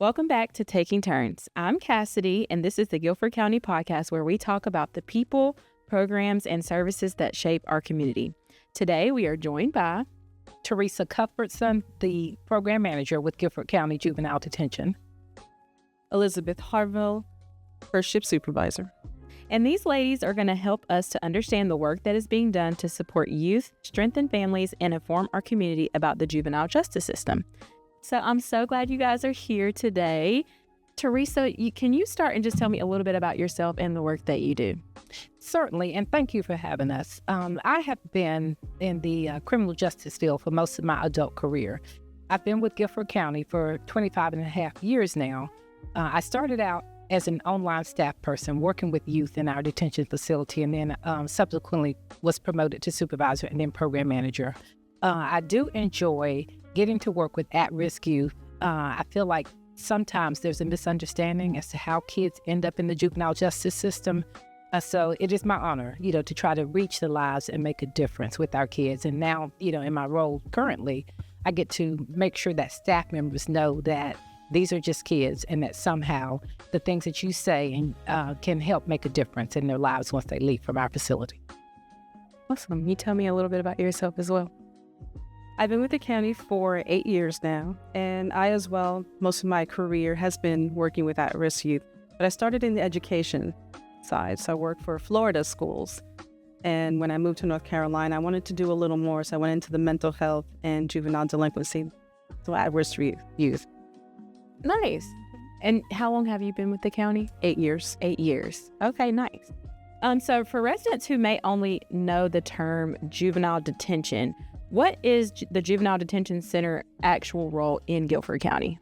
Welcome back to Taking Turns. I'm Cassidy, and this is the Guilford County podcast where we talk about the people, programs, and services that shape our community. Today, we are joined by Teresa Cuthbertson, the program manager with Guilford County Juvenile Detention. Elizabeth Harville, first ship supervisor. And these ladies are going to help us to understand the work that is being done to support youth, strengthen families, and inform our community about the juvenile justice system. So I'm so glad you guys are here today. Teresa, can you start and just tell me a little bit about yourself and the work that you do? Certainly, and thank you for having us. I have been in the criminal justice field for most of my adult career. I've been with Guilford County for 25 and a half years now. I started out as an online staff person working with youth in our detention facility, and then subsequently was promoted to supervisor and then program manager. I do enjoy getting to work with at-risk youth. I feel like sometimes there's a misunderstanding as to how kids end up in the juvenile justice system. So it is my honor, to try to reach the lives and make a difference with our kids. And now, in my role currently, I get to make sure that staff members know that these are just kids and that somehow the things that you say can help make a difference in their lives once they leave from our facility. Awesome. Can you tell me a little bit about yourself as well? I've been with the county for 8 years now, and I as well, most of my career has been working with at-risk youth. But I started in the education side, so I worked for Florida schools. And when I moved to North Carolina, I wanted to do a little more, so I went into the mental health and juvenile delinquency, so at-risk youth. Nice. And how long have you been with the county? 8 years. 8 years. Okay, nice. So for residents who may only know the term juvenile detention, what is the Juvenile Detention Center actual role in Guilford County?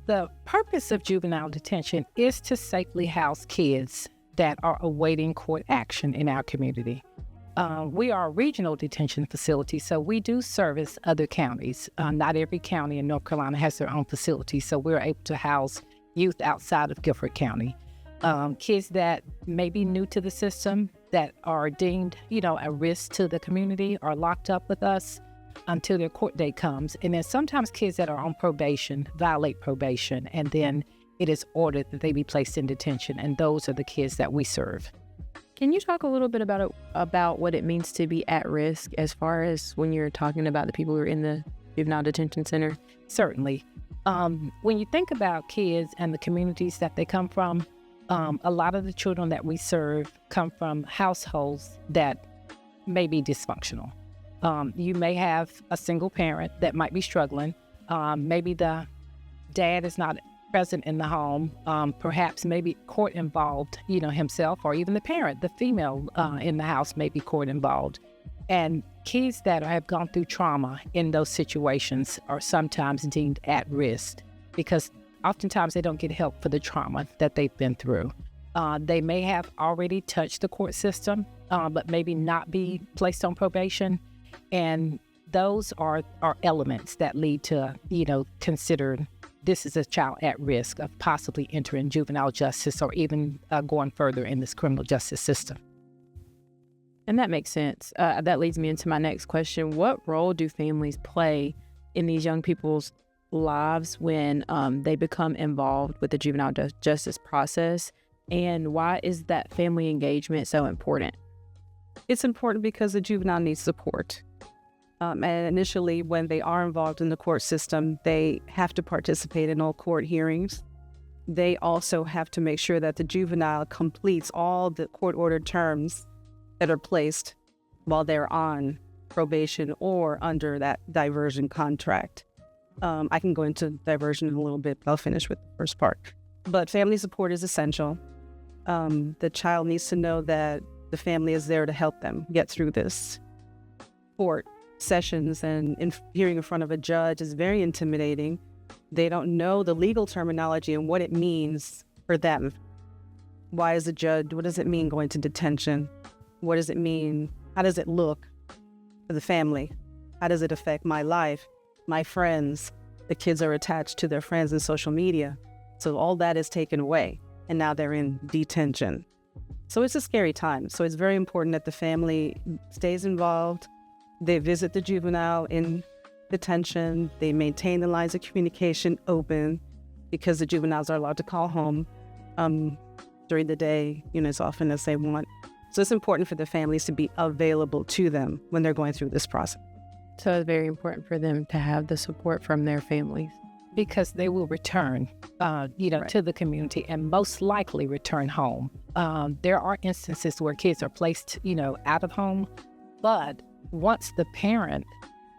The purpose of juvenile detention is to safely house kids that are awaiting court action in our community. We are a regional detention facility, so we do service other counties. Not every county in North Carolina has their own facility, so we're able to house youth outside of Guilford County. Kids that may be new to the system, that are deemed, a risk to the community, are locked up with us until their court date comes. And then sometimes kids that are on probation violate probation, and then it is ordered that they be placed in detention, and those are the kids that we serve. Can you talk a little bit about what it means to be at risk as far as when you're talking about the people who are in the Juvenile Detention Center? Certainly. When you think about kids and the communities that they come from, a lot of the children that we serve come from households that may be dysfunctional. You may have a single parent that might be struggling. Maybe the dad is not present in the home. Perhaps maybe court involved, himself, or even the parent, the female in the house may be court involved. And kids that have gone through trauma in those situations are sometimes deemed at risk because oftentimes they don't get help for the trauma that they've been through. They may have already touched the court system, but maybe not be placed on probation. And those are elements that lead to, consider this is a child at risk of possibly entering juvenile justice or even going further in this criminal justice system. And that makes sense. That leads me into my next question. What role do families play in these young people's lives when they become involved with the juvenile justice process, and why is that family engagement so important? It's important because the juvenile needs support. And initially, when they are involved in the court system, they have to participate in all court hearings. They also have to make sure that the juvenile completes all the court-ordered terms that are placed while they're on probation or under that diversion contract. I can go into diversion in a little bit, but I'll finish with the first part. But family support is essential. The child needs to know that the family is there to help them get through this. Court sessions and hearing in front of a judge is very intimidating. They don't know the legal terminology and what it means for them. Why is a judge? What does it mean going to detention? What does it mean? How does it look for the family? How does it affect my life, my friends? The kids are attached to their friends in social media. So all that is taken away, and now they're in detention. So it's a scary time. So it's very important that the family stays involved. They visit the juvenile in detention. They maintain the lines of communication open. because the juveniles are allowed to call home during the day, as often as they want. So it's important for the families to be available to them when they're going through this process. So it's very important for them to have the support from their families. Because they will return, Right. to the community and most likely return home. There are instances where kids are placed, out of home, but once the parent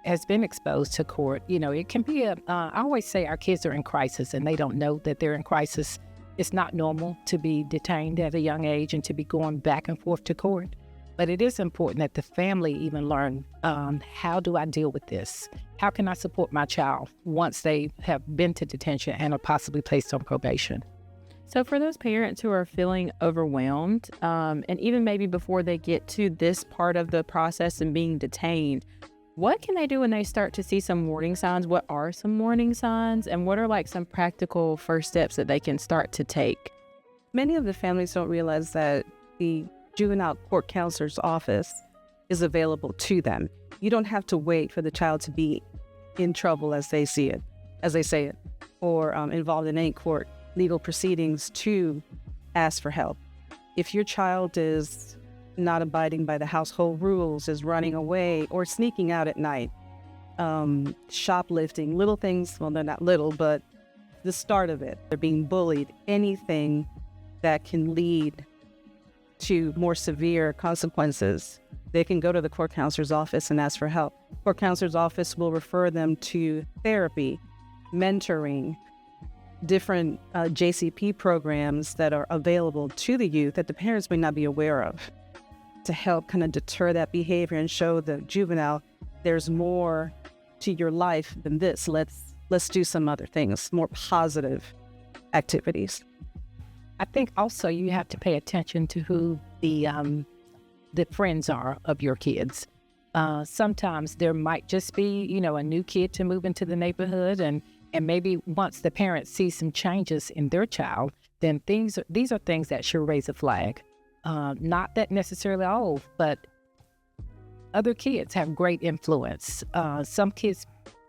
has been exposed to court, it can be I always say our kids are in crisis and they don't know that they're in crisis. It's not normal to be detained at a young age and to be going back and forth to court. But it is important that the family even learn, how do I deal with this? How can I support my child once they have been to detention and are possibly placed on probation? So for those parents who are feeling overwhelmed, and even maybe before they get to this part of the process and being detained, what can they do when they start to see some warning signs? What are some warning signs? And what are like some practical first steps that they can start to take? Many of the families don't realize that the juvenile court counselor's office is available to them. You don't have to wait for the child to be in trouble as they say it, or involved in any court legal proceedings to ask for help. If your child is not abiding by the household rules, is running away or sneaking out at night, shoplifting, little things, well, they're not little, but the start of it, they're being bullied, anything that can lead to more severe consequences, they can go to the court counselor's office and ask for help. Court counselor's office will refer them to therapy, mentoring, different JCP programs that are available to the youth that the parents may not be aware of, to help kind of deter that behavior and show the juvenile there's more to your life than this. Let's do some other things, more positive activities. I think also you have to pay attention to who the friends are of your kids. Sometimes there might just be, a new kid to move into the neighborhood, and maybe once the parents see some changes in their child, then these are things that should raise a flag. Not that necessarily but other kids have great influence. Some kids,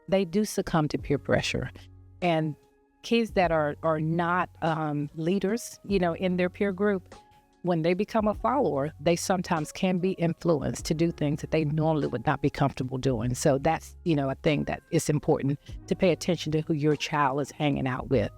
they do succumb to peer pressure, and kids that are not leaders, in their peer group, when they become a follower, they sometimes can be influenced to do things that they normally would not be comfortable doing. So that's, a thing that is important to pay attention to who your child is hanging out with.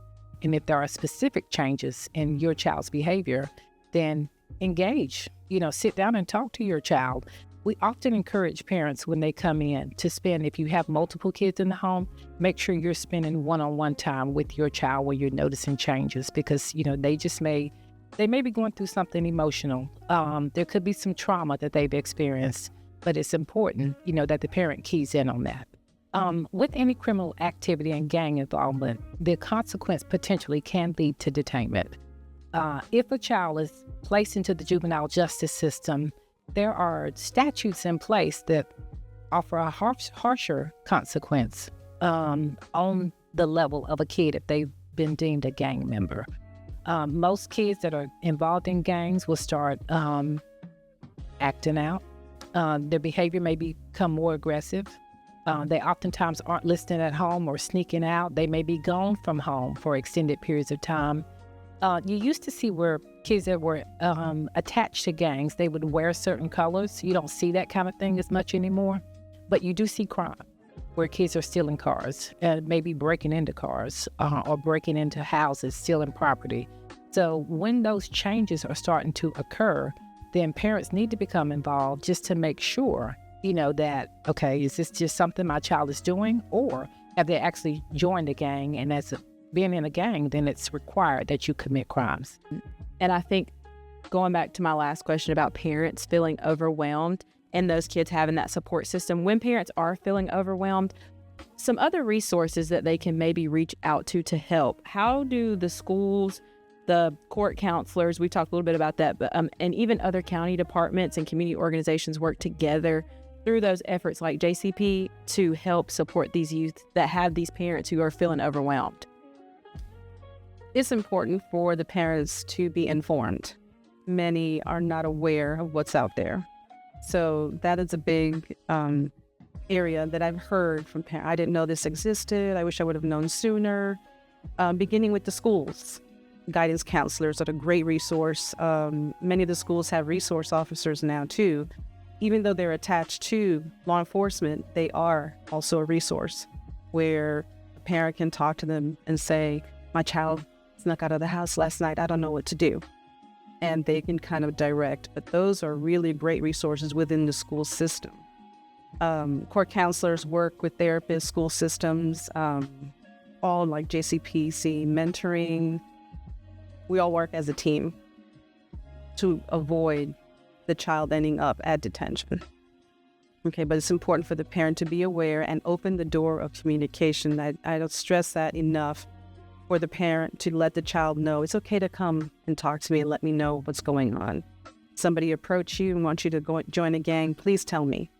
And if there are specific changes in your child's behavior, then engage, sit down and talk to your child. We often encourage parents when they come in to spend, if you have multiple kids in the home, make sure you're spending one-on-one time with your child where you're noticing changes, because, they may be going through something emotional. There could be some trauma that they've experienced, but it's important, that the parent keys in on that. With any criminal activity and gang involvement, the consequence potentially can lead to detainment. If a child is placed into the juvenile justice system, there are statutes in place that offer a harsher consequence on the level of a kid if they've been deemed a gang member. Most kids that are involved in gangs will start acting out. Their behavior may become more aggressive. They oftentimes aren't listening at home or sneaking out. They may be gone from home for extended periods of time. You used to see where kids that were attached to gangs, they would wear certain colors. You don't see that kind of thing as much anymore, but you do see crime where kids are stealing cars and maybe breaking into cars or breaking into houses, stealing property. So when those changes are starting to occur, then parents need to become involved just to make sure, that, okay, is this just something my child is doing, or have they actually joined a gang? And as being in a gang, then it's required that you commit crimes. And I think going back to my last question about parents feeling overwhelmed and those kids having that support system, when parents are feeling overwhelmed, some other resources that they can maybe reach out to help. How do the schools, the court counselors, we talked a little bit about that, but and even other county departments and community organizations work together through those efforts like JCP to help support these youth that have these parents who are feeling overwhelmed? It's important for the parents to be informed. Many are not aware of what's out there. So that is a big area that I've heard from parents. I didn't know this existed. I wish I would have known sooner. beginning with the schools. Guidance counselors are a great resource. Many of the schools have resource officers now too. Even though they're attached to law enforcement, they are also a resource where a parent can talk to them and say, my child snuck out of the house last night, I don't know what to do. And they can kind of direct, but those are really great resources within the school system. Court counselors work with therapists, school systems, all like JCPC, mentoring. We all work as a team to avoid the child ending up at detention. Okay, but it's important for the parent to be aware and open the door of communication. I don't stress that enough for the parent to let the child know it's okay to come and talk to me and let me know what's going on. Somebody approach you and wants you to go join a gang, please tell me.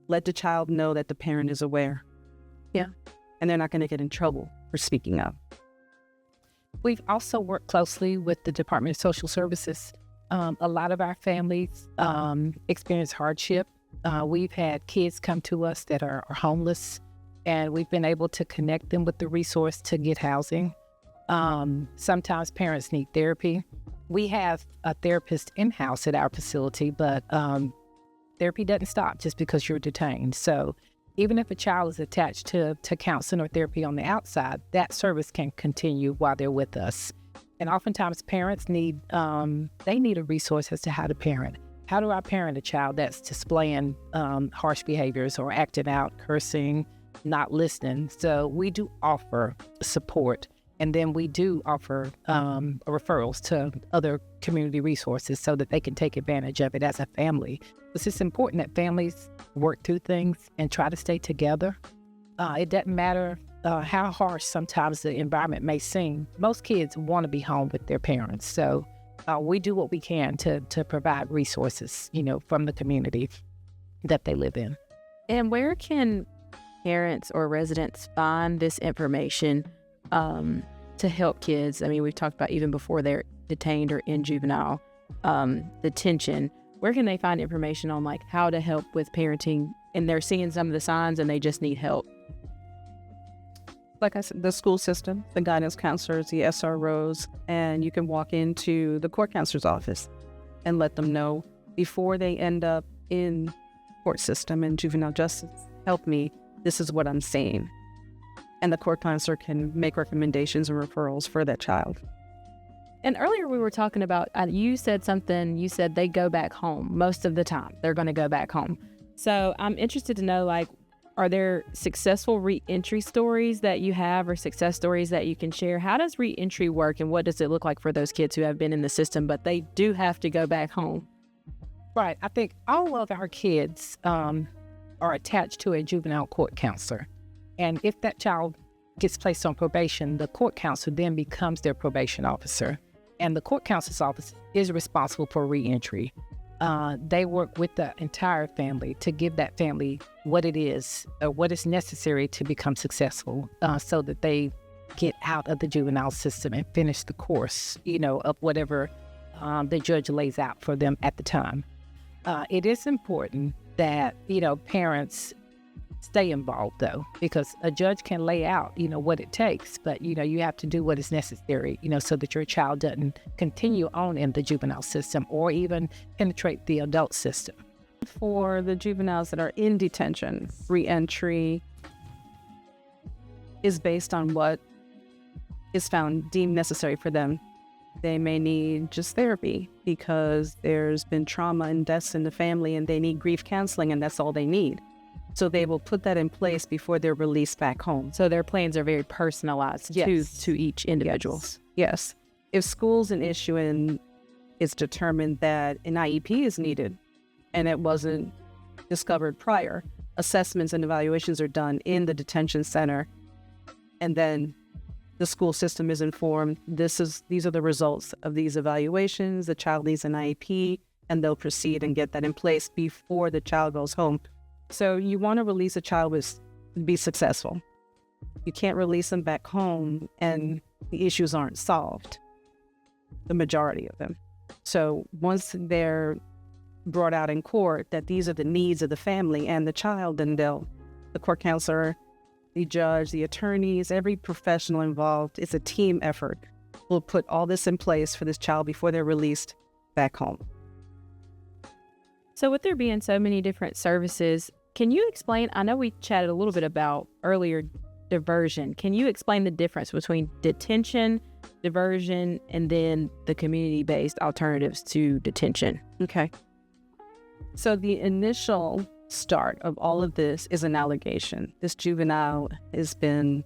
Let the child know that the parent is aware. Yeah. And they're not going to get in trouble for speaking up. We've also worked closely with the Department of Social Services. A lot of our families experience hardship. We've had kids come to us that are homeless, and we've been able to connect them with the resource to get housing. Sometimes parents need therapy. We have a therapist in-house at our facility, but therapy doesn't stop just because you're detained. So even if a child is attached to counseling or therapy on the outside, that service can continue while they're with us. And oftentimes parents need a resource as to how to parent. How do I parent a child that's displaying harsh behaviors or acting out, cursing, not listening? So we do offer support, and then we do offer referrals to other community resources so that they can take advantage of it as a family. It's just important that families work through things and try to stay together. It doesn't matter how harsh sometimes the environment may seem. Most kids want to be home with their parents. So we do what we can to provide resources, from the community that they live in. And where can parents or residents find this information to help kids? I mean, we've talked about even before they're detained or in juvenile detention. Where can they find information on like how to help with parenting and they're seeing some of the signs and they just need help? Like I said, the school system, the guidance counselors, the SROs, and you can walk into the court counselor's office and let them know before they end up in court system and juvenile justice. Help me. This is what I'm saying. And the court counselor can make recommendations and referrals for that child. And earlier we were talking about, you said they go back home most of the time. They're going to go back home. So I'm interested to know, are there successful re-entry stories that you have or success stories that you can share? How does re-entry work and what does it look like for those kids who have been in the system, but they do have to go back home? Right. I think all of our kids are attached to a juvenile court counselor. And if that child gets placed on probation, the court counselor then becomes their probation officer. And the court counselor's office is responsible for re-entry. They work with the entire family to give that family what it is, or what is necessary to become successful, so that they get out of the juvenile system and finish the course, of whatever the judge lays out for them at the time. It is important that, parents stay involved, though, because a judge can lay out, what it takes, but, you have to do what is necessary, so that your child doesn't continue on in the juvenile system or even penetrate the adult system. For the juveniles that are in detention, re-entry is based on what is found deemed necessary for them. They may need just therapy because there's been trauma and deaths in the family and they need grief counseling and that's all they need. So they will put that in place before they're released back home. So their plans are very personalized to each individual. Yes. If school's an issue and it's determined that an IEP is needed and it wasn't discovered prior, assessments and evaluations are done in the detention center. And then the school system is informed, these are the results of these evaluations. The child needs an IEP, and they'll proceed and get that in place before the child goes home. So you want to release a child be successful. You can't release them back home and the issues aren't solved, the majority of them. So once they're brought out in court that these are the needs of the family and the child, then the court counselor the judge, the attorneys, every professional involved. It's a team effort. We'll put all this in place for this child before they're released back home. So with there being so many different services, can you explain, I know we chatted a little bit about earlier diversion. Can you explain the difference between detention, diversion, and then the community-based alternatives to detention? Okay. So the initial start of all of this is an allegation. This juvenile has been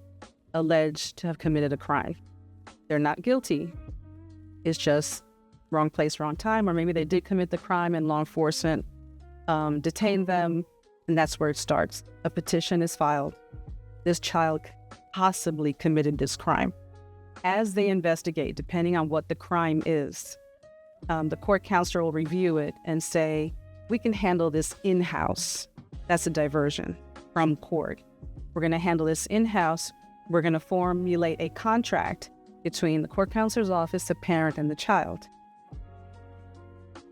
alleged to have committed a crime. They're not guilty. It's just wrong place, wrong time, or maybe they did commit the crime and law enforcement detained them, and that's where it starts. A petition is filed. This child possibly committed this crime. As they investigate, depending on what the crime is, the court counselor will review it and say, we can handle this in-house. That's a diversion from court. We're going to handle this in-house. We're going to formulate a contract between the court counselor's office, the parent, and the child.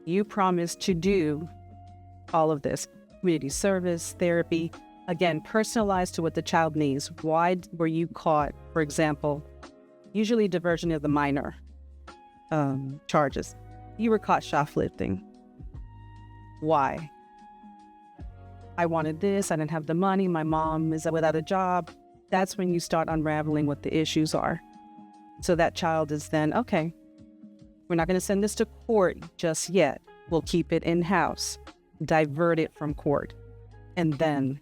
You promise to do all of this, community service, therapy, again, personalized to what the child needs. Why were you caught, for example, usually diversion of the minor charges. You were caught shoplifting. Why? I wanted this, I didn't have the money, my mom is without a job. That's when you start unraveling what the issues are. So that child is then, okay, we're not going to send this to court just yet. We'll keep it in-house, divert it from court, and then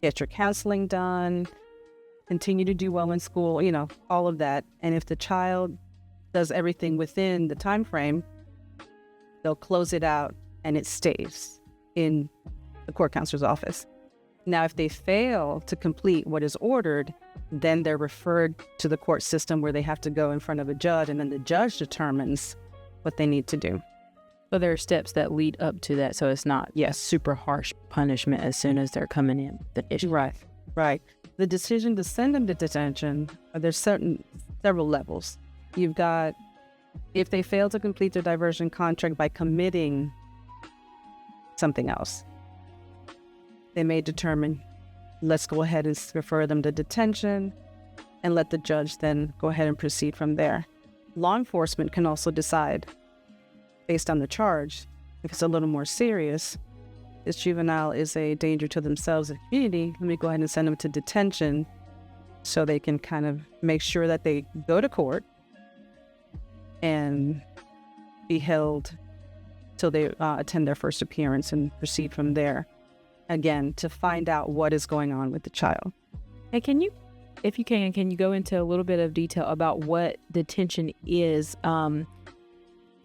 get your counseling done, continue to do well in school, all of that. And if the child does everything within the time frame, they'll close it out and it stays in the court counselor's office. Now, if they fail to complete what is ordered, then they're referred to the court system where they have to go in front of a judge, and then the judge determines what they need to do. So there are steps that lead up to that, so it's not super harsh punishment as soon as they're coming in. The issue. Right. The decision to send them to detention, there's several levels. You've got, if they fail to complete their diversion contract by committing something else, they may determine, let's go ahead and refer them to detention and let the judge then go ahead and proceed from there. Law enforcement can also decide, based on the charge, if it's a little more serious, this juvenile is a danger to themselves and the community, let me go ahead and send them to detention so they can kind of make sure that they go to court and be held till they attend their first appearance and proceed from there. Again, to find out what is going on with the child. And can you go into a little bit of detail about what detention is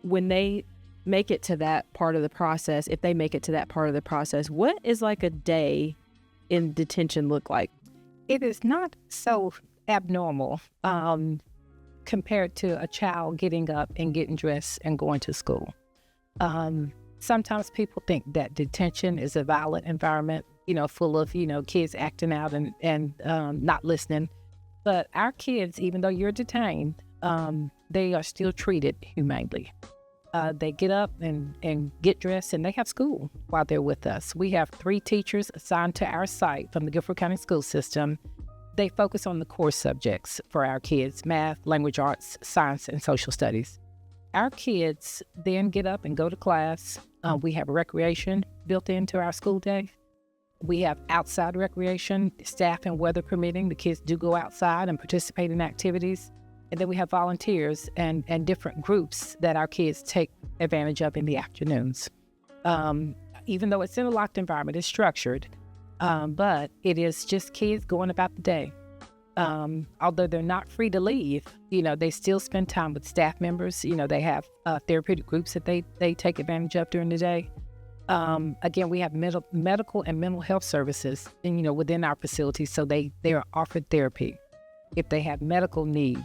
when they make it to that part of the process? If they make it to that part of the process, what is like a day in detention look like? It is not so abnormal compared to a child getting up and getting dressed and going to school. Sometimes people think that detention is a violent environment, full of, kids acting out and not listening. But our kids, even though you're detained, they are still treated humanely. They get up and get dressed and they have school while they're with us. We have 3 teachers assigned to our site from the Guilford County school system. They focus on the core subjects for our kids: math, language arts, science, and social studies. Our kids then get up and go to class. We have recreation built into our school day. We have outside recreation, staff and weather permitting. The kids do go outside and participate in activities. And then we have volunteers and different groups that our kids take advantage of in the afternoons. Even though it's in a locked environment, it's structured, but it is just kids going about the day. Although they're not free to leave, they still spend time with staff members. They have therapeutic groups that they take advantage of during the day. Again, we have medical and mental health services, within our facilities, so they are offered therapy. If they have medical needs,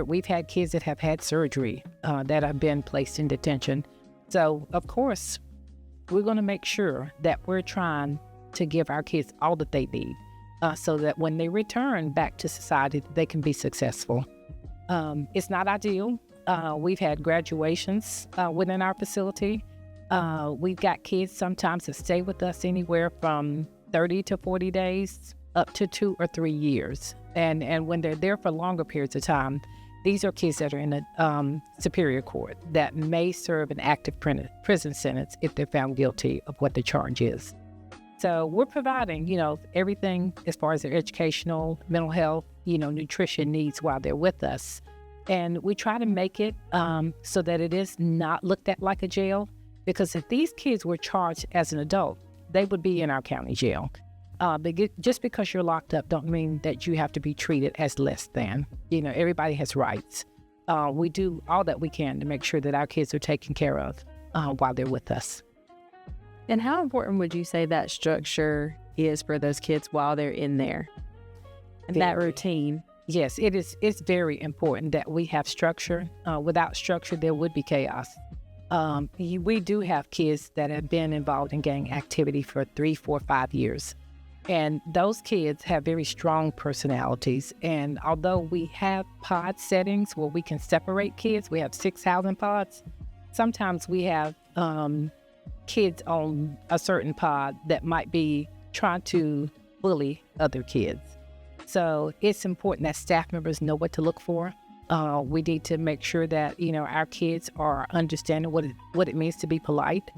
we've had kids that have had surgery that have been placed in detention. So, of course, we're going to make sure that we're trying to give our kids all that they need. So that when they return back to society, they can be successful. It's not ideal. We've had graduations within our facility. We've got kids sometimes that stay with us anywhere from 30 to 40 days. up to 2 or 3 years. And when they're there for longer periods of time, these are kids that are in a superior court that may serve an active prison sentence if they're found guilty of what the charge is. So we're providing, everything as far as their educational, mental health, nutrition needs while they're with us. And we try to make it so that it is not looked at like a jail, because if these kids were charged as an adult, they would be in our county jail. Just because you're locked up don't mean that you have to be treated as less than. Everybody has rights. We do all that we can to make sure that our kids are taken care of while they're with us. And how important would you say that structure is for those kids while they're in there? And that routine? Yes, it is. It's very important that we have structure. Without structure, there would be chaos. We do have kids that have been involved in gang activity for 3, 4, 5 years. And those kids have very strong personalities. And although we have pod settings where we can separate kids, we have 6 housing pods, sometimes we have kids on a certain pod that might be trying to bully other kids. So it's important that staff members know what to look for. We need to make sure that, our kids are understanding what it means to be polite.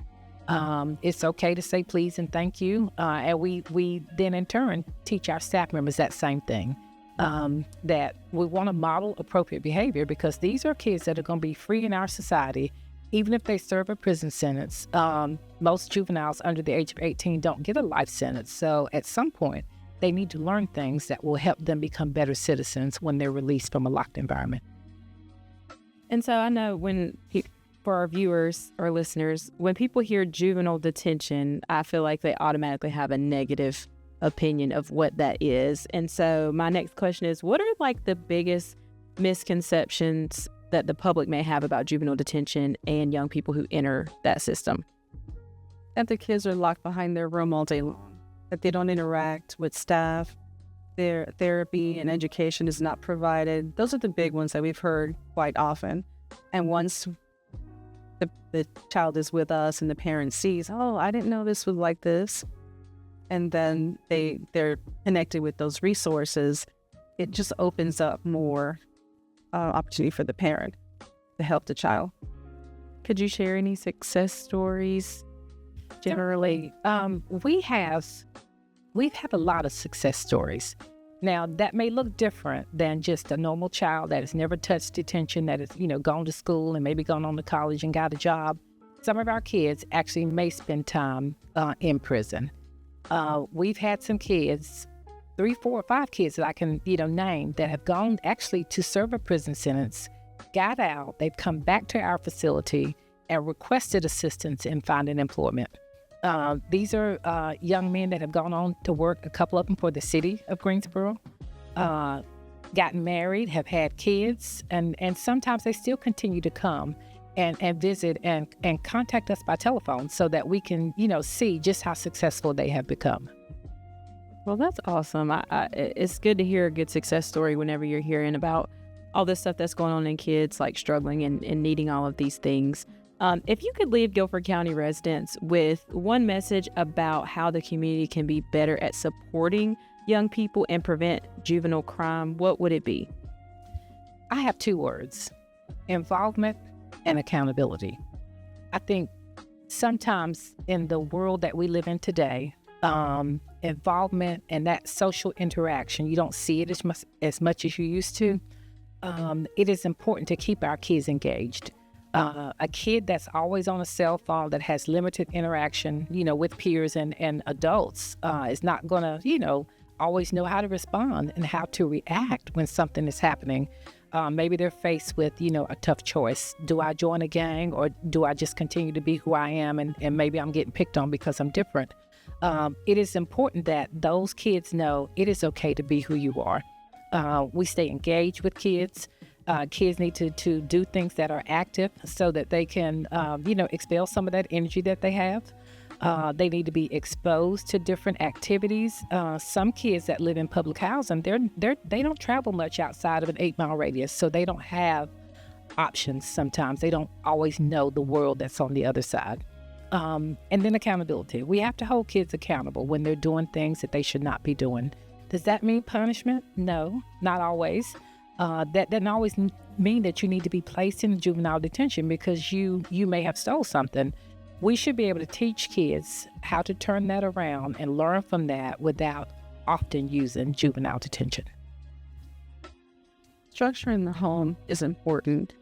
It's okay to say please and thank you. And we then in turn teach our staff members that same thing, that we want to model appropriate behavior, because these are kids that are going to be free in our society. Even if they serve a prison sentence, most juveniles under the age of 18 don't get a life sentence. So at some point, they need to learn things that will help them become better citizens when they're released from a locked environment. And so I know for our viewers or listeners, when people hear juvenile detention, I feel like they automatically have a negative opinion of what that is. And so my next question is, what are like the biggest misconceptions that the public may have about juvenile detention and young people who enter that system? That the kids are locked behind their room all day long, that they don't interact with staff, their therapy and education is not provided. Those are the big ones that we've heard quite often. And once the child is with us and the parent sees, oh, I didn't know this was like this, and then they're connected with those resources, it just opens up more opportunity for the parent to help the child. Could you share any success stories? Generally, we've had a lot of success stories. Now, that may look different than just a normal child that has never touched detention, that has, gone to school and maybe gone on to college and got a job. Some of our kids actually may spend time in prison. We've had some kids, 3, 4, or 5 kids that I can, name, that have gone actually to serve a prison sentence, got out, they've come back to our facility and requested assistance in finding employment. These are young men that have gone on to work, a couple of them for the city of Greensboro, gotten married, have had kids, and sometimes they still continue to come and visit and contact us by telephone so that we can, see just how successful they have become. Well, that's awesome. It's good to hear a good success story whenever you're hearing about all this stuff that's going on in kids, like struggling and needing all of these things. If you could leave Guilford County residents with one message about how the community can be better at supporting young people and prevent juvenile crime, what would it be? I have 2 words: involvement and accountability. I think sometimes in the world that we live in today, involvement and that social interaction, you don't see it as much as you used to. It is important to keep our kids engaged. A kid that's always on a cell phone, that has limited interaction, with peers and adults, is not going to, always know how to respond and how to react when something is happening. Maybe they're faced with, a tough choice. Do I join a gang, or do I just continue to be who I am and maybe I'm getting picked on because I'm different? It is important that those kids know it is okay to be who you are. We stay engaged with kids. Kids need to do things that are active so that they can, expel some of that energy that they have. They need to be exposed to different activities. Some kids that live in public housing, they don't travel much outside of an 8-mile radius, so they don't have options sometimes. They don't always know the world that's on the other side. And then accountability. We have to hold kids accountable when they're doing things that they should not be doing. Does that mean punishment? No, not always. That doesn't always mean that you need to be placed in juvenile detention because you may have stole something. We should be able to teach kids how to turn that around and learn from that without often using juvenile detention. Structure in the home is important.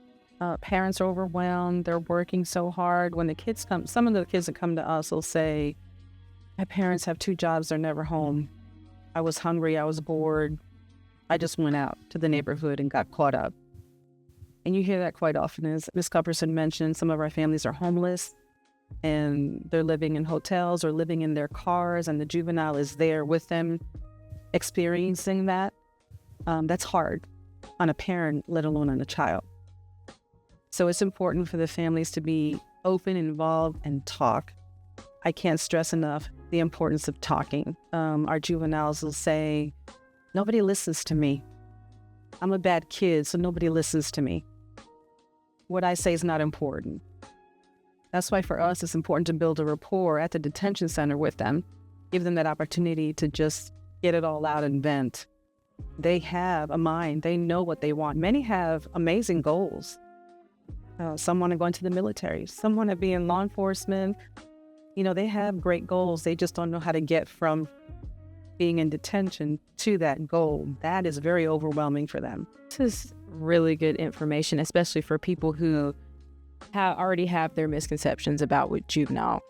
Parents are overwhelmed. They're working so hard. When the kids come, some of the kids that come to us will say, my parents have 2 jobs. They're never home. I was hungry. I was bored. I just went out to the neighborhood and got caught up. And you hear that quite often. As Ms. Cupperson mentioned, some of our families are homeless and they're living in hotels or living in their cars, and the juvenile is there with them experiencing that. That's hard on a parent, let alone on a child. So it's important for the families to be open, involved, and talk. I can't stress enough the importance of talking. Our juveniles will say, nobody listens to me. I'm a bad kid, so nobody listens to me. What I say is not important. That's why for us, it's important to build a rapport at the detention center with them, give them that opportunity to just get it all out and vent. They have a mind. They know what they want. Many have amazing goals. Some want to go into the military. Some want to be in law enforcement. They have great goals. They just don't know how to get from being in detention to that goal. That is very overwhelming for them. This is really good information, especially for people who already have their misconceptions about what juvenile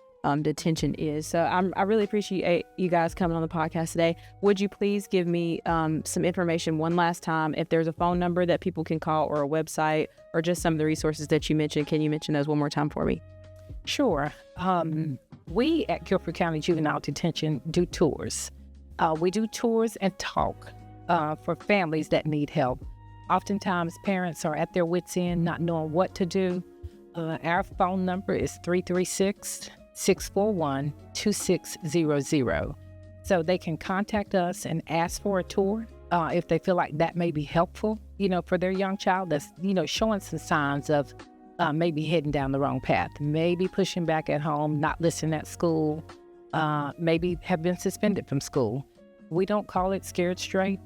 detention is. So I really appreciate you guys coming on the podcast today. Would you please give me some information one last time? If there's a phone number that people can call, or a website, or just some of the resources that you mentioned, can you mention those one more time for me? Sure. We at Guilford County Juvenile Detention do tours. We do tours and talk for families that need help. Oftentimes, parents are at their wits' end, not knowing what to do. Our phone number is 336-641-2600. So they can contact us and ask for a tour if they feel like that may be helpful, for their young child that's, showing some signs of maybe heading down the wrong path, maybe pushing back at home, not listening at school, maybe have been suspended from school. We don't call it scared straight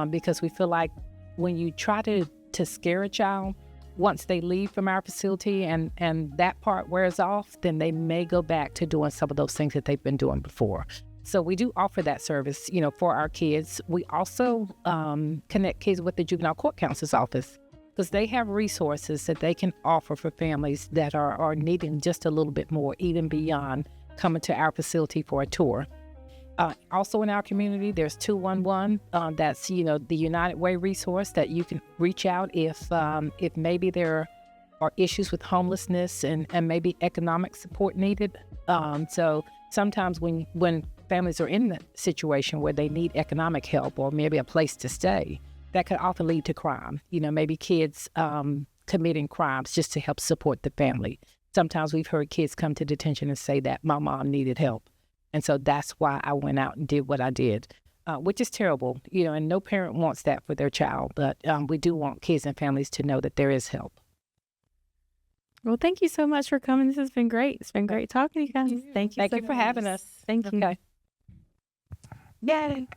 because we feel like when you try to scare a child, once they leave from our facility and that part wears off, then they may go back to doing some of those things that they've been doing before. So we do offer that service, for our kids. We also connect kids with the Juvenile Court Counsel's office because they have resources that they can offer for families that are needing just a little bit more, even beyond coming to our facility for a tour. Also in our community, there's 211. That's, the United Way resource that you can reach out if maybe there are issues with homelessness and maybe economic support needed. So sometimes when families are in the situation where they need economic help or maybe a place to stay, that could often lead to crime. Maybe kids committing crimes just to help support the family. Sometimes we've heard kids come to detention and say that my mom needed help. And so that's why I went out and did what I did, which is terrible, and no parent wants that for their child. But we do want kids and families to know that there is help. Well, thank you so much for coming. This has been great. It's been great talking to you guys. Thank you. Thank you for having us. Thank you. Okay. Yay.